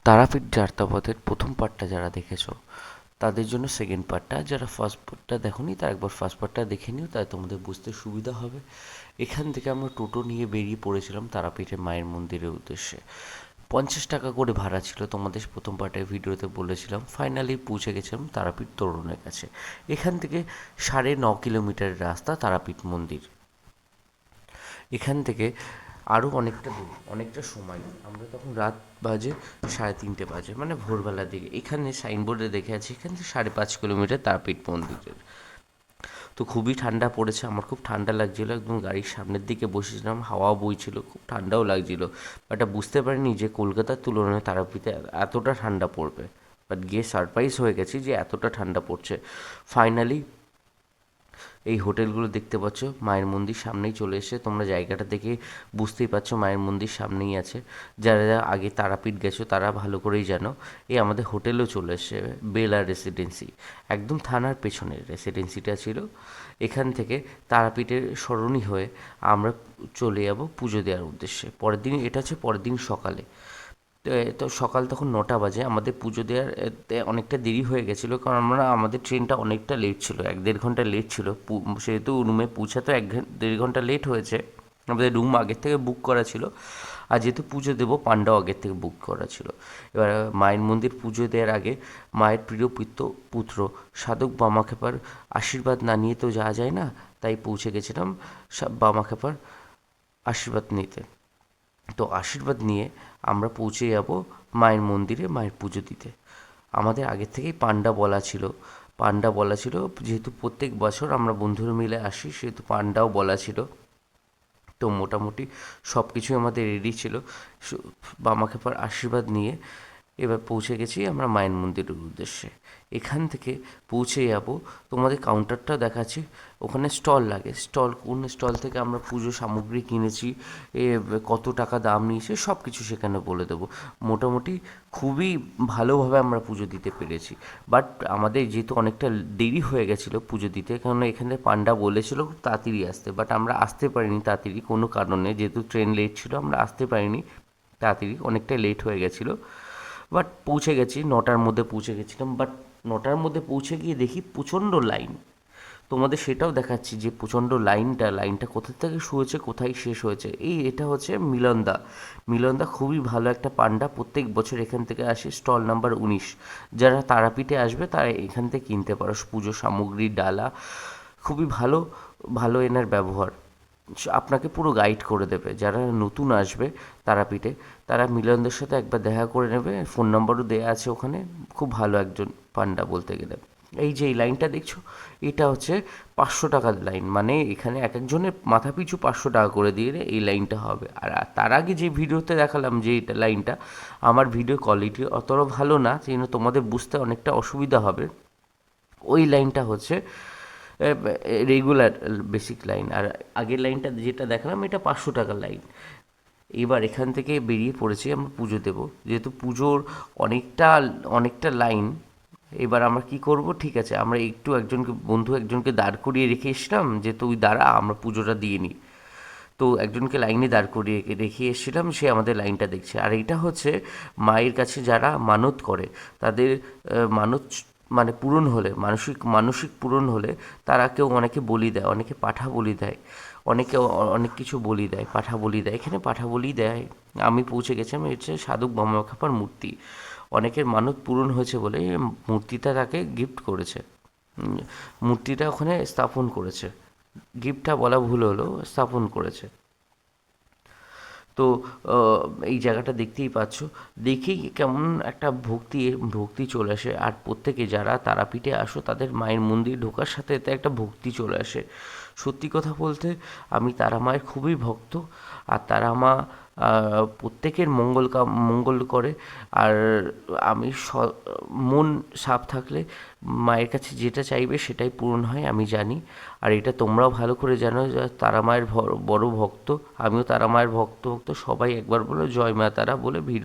তারাপীঠ যাত্রাপথের প্রথম পার্টটা যারা দেখেছো তাদের জন্য সেকেন্ড পার্টটা, যারা ফার্স্ট পার্টটা দেখোনি তারা একবার ফার্স্ট পার্টটা দেখে নিও, তাই তোমাদের বুঝতে সুবিধা হবে। এখান থেকে আমরা টোটো নিয়ে বেরিয়ে পড়েছিলাম তারাপীঠের মায়ের মন্দিরের উদ্দেশ্যে। 50 টাকা করে ভাড়া ছিল, তোমাদের প্রথম পার্টের ভিডিওতে বলেছিলাম। ফাইনালি পৌঁছে গেছিলাম তারাপীঠ তোরণের কাছে। এখান থেকে 9.5 কিলোমিটারের রাস্তা তারাপীঠ মন্দির। এখান থেকে আরও অনেকটা দূর, অনেকটা সময়। আমরা তখন রাত বাজে 3:30 বাজে, মানে ভোরবেলার দিকে। এখানে সাইনবোর্ডে দেখে আছে এখান থেকে 5.5 কিলোমিটার তারাপীঠ মন্দিরের। তো খুবই ঠান্ডা পড়েছে, আমার খুব ঠান্ডা লাগছিলো, একদম গাড়ির সামনের দিকে বসেছিলাম, হাওয়া বইছিল, খুব ঠান্ডাও লাগছিল। বাট বুঝতে পারিনি যে কলকাতার তুলনায় তারাপীঠে এতটা ঠান্ডা পড়বে। বাট গিয়ে সারপ্রাইজ হয়ে গেছি যে এতটা ঠান্ডা পড়ছে। ফাইনালি এই হোটেলগুলো দেখতে পাচ্ছ, মায়ের মন্দির সামনেই চলে এসে তোমরা জায়গাটা দেখে বুঝতেই পারছো মায়ের মন্দির সামনেই আছে। যারা যারা আগে তারাপীঠ গেছো তারা ভালো করেই জানো। এই আমাদের হোটেলও চলে এসে, বেলা রেসিডেন্সি, একদম থানার পেছনের রেসিডেন্সিটা ছিল। এখান থেকে তারাপীঠের সরণি হয়ে আমরা চলে যাব পুজো দেওয়ার উদ্দেশ্যে। পরের দিন, এটা হচ্ছে পরের দিন সকালে। তো সকাল তখন 9টা বাজে। আমাদের পুজো দেওয়ার অনেকটা দেরি হয়ে গেছিলো, কারণ আমাদের ট্রেনটা অনেকটা লেট ছিল, 1-1.5 ঘন্টা লেট ছিল। সেহেতু রুমে পৌঁছাতে 1-1.5 ঘন্টা লেট হয়েছে। আমাদের রুম আগের থেকে বুক করা ছিল, আর যেহেতু পুজো দেবো পান্ডাও আগের থেকে বুক করা ছিল। এবার মায়ের মন্দির পুজো দেওয়ার আগে মায়ের প্রিয় পুত্র সাধক বামাখ্যাপার আশীর্বাদ না নিয়ে তো যাওয়া যায় না, তাই পৌঁছে গেছিলাম বামাখ্যাপার আশীর্বাদ নিতে। তো আশীর্বাদ নিয়ে আমরা পৌঁছে যাব মায়ের মন্দিরে মায়ের পুজো দিতে। আমাদের আগের থেকেই পান্ডা বলা ছিল, যেহেতু প্রত্যেক বছর আমরা বন্ধুরা মিলে আসি, সেহেতু পান্ডাও বলা ছিল। তো মোটামুটি সব কিছুই আমাদের রেডি ছিল। বামাখ্যাপার আশীর্বাদ নিয়ে এবার পৌঁছে গেছি আমরা মায়ের মন্দিরের উদ্দেশ্যে। এখান থেকে পৌঁছে যাব, তোমাদের কাউন্টারটা দেখাচ্ছি, ওখানে স্টল লাগে। কোন স্টল থেকে আমরা পুজো সামগ্রী কিনেছি, কত টাকা দাম নিয়েছে, সব কিছু সেখানে বলে দেবো। মোটামুটি খুবই ভালোভাবে আমরা পুজো দিতে পেরেছি। বাট আমাদের যেহেতু অনেকটা দেরি হয়ে গেছিলো পুজো দিতে, কারণ এখানে পান্ডা বলেছিল খুব তাড়াতাড়ি আসতে, বাট আমরা আসতে পারিনি তাড়াতাড়ি কোনো কারণে, যেহেতু ট্রেন লেট ছিল আমরা আসতে পারিনি তাড়াতাড়ি, অনেকটাই লেট হয়ে গেছিলো। বাট পৌঁছে গেছি, 9টার মধ্যে পৌঁছে গেছিলাম। বাট 9টার মধ্যে পৌঁছে গিয়ে দেখি প্রচণ্ড লাইন। তোমাদের সেটাও দেখাচ্ছি যে প্রচণ্ড লাইনটা কোথা থেকে শুরু হয়েছে কোথায় শেষ হয়েছে। এটা হচ্ছে মিলনদা খুবই ভালো একটা পান্ডা, প্রত্যেক বছর এখান থেকে আসে, স্টল নাম্বার 19। যারা তারাপীঠে আসবে তারা এখান থেকে কিনতে পারো পুজো সামগ্রী, ডালা। খুবই ভালো ভালো এনার ব্যবহার, আপনাকে পুরো গাইড করে দেবে। যারা নতুন আসবে তারাপীঠে তারা মিলনদের সাথে একবার দেখা করে নেবে, ফোন নম্বরও দেওয়া আছে ওখানে। খুব ভালো একজন পান্ডা বলতে গেলে। এই যে এই লাইনটা দেখছো, এটা হচ্ছে 500 টাকার লাইন, মানে এখানে এক একজনের মাথা পিছু 500 টাকা করে দিয়ে এই লাইনটা হবে। আর তার আগে যে ভিডিওতে দেখালাম যে এটা লাইনটা, আমার ভিডিও কোয়ালিটি অতটা ভালো না, সেই জন্য তোমাদের বুঝতে অনেকটা অসুবিধা হবে। ওই লাইনটা হচ্ছে রেগুলার বেসিক লাইন, আর আগের লাইনটা যেটা দেখালাম এটা 500 টাকার লাইন। এবার এখান থেকে বেরিয়ে পড়েছি আমরা পুজো দেবো, যেহেতু পুজোর অনেকটা অনেকটা লাইন। এবার আমরা কি করব, ঠিক আছে আমরা একজনকে দাঁড় করিয়ে রেখে এসছিলাম যে তুই দাঁড়া আমরা পুজোটা দিয়ে নিই। তো একজনকে লাইনে দাঁড় করিয়ে রেখে এসেছিলাম, সে আমাদের লাইনটা দেখছে। আর এটা হচ্ছে মায়ের কাছে যারা মানত করে তাদের মানত মানে পূরণ হলে, মানসিক মানসিক পূরণ হলে তারা অনেকে বলি দেয়, অনেকে পাঠা বলি দেয়, অনেকে অনেক কিছু বলি দেয়, পাঠা বলি দেয়। এখানে পাঠা বলি দেয়। আমি পৌঁছে গেছিলাম, হচ্ছে সাধক বামাখ্যাপার মূর্তি। অনেকের মানত পূরণ হয়েছে বলে মূর্তিটা তাকে গিফট করেছে। মূর্তিটা ওখানে স্থাপন করেছে, গিফটটা বলা ভুল হলো, স্থাপন করেছে। তো এই জায়গাটা দেখতেই পাচ্ছ, দেখেই কেমন একটা ভক্তি চলে আসে। আর প্রত্যেকে যারা তারাপীঠে আসো তাদের মায়ের মন্দির ঢোকার সাথে এতে একটা ভক্তি চলে আসে। সত্যি কথা বলতে আমি তারা মায়ের খুবই ভক্ত। আর তারা মা প্রত্যেকের মঙ্গল করে। আর আমি মন সাফ থাকলে মায়ের কাছে যেটা চাইবে সেটাই পূরণ হয়, আমি জানি। আর এটা তোমরাও ভালো করে জানো যে তারা মায়ের বড় ভক্ত। আমিও তারা মায়ের ভক্ত। সবাই একবার বলো জয় মা তারা বলে ভিডিও।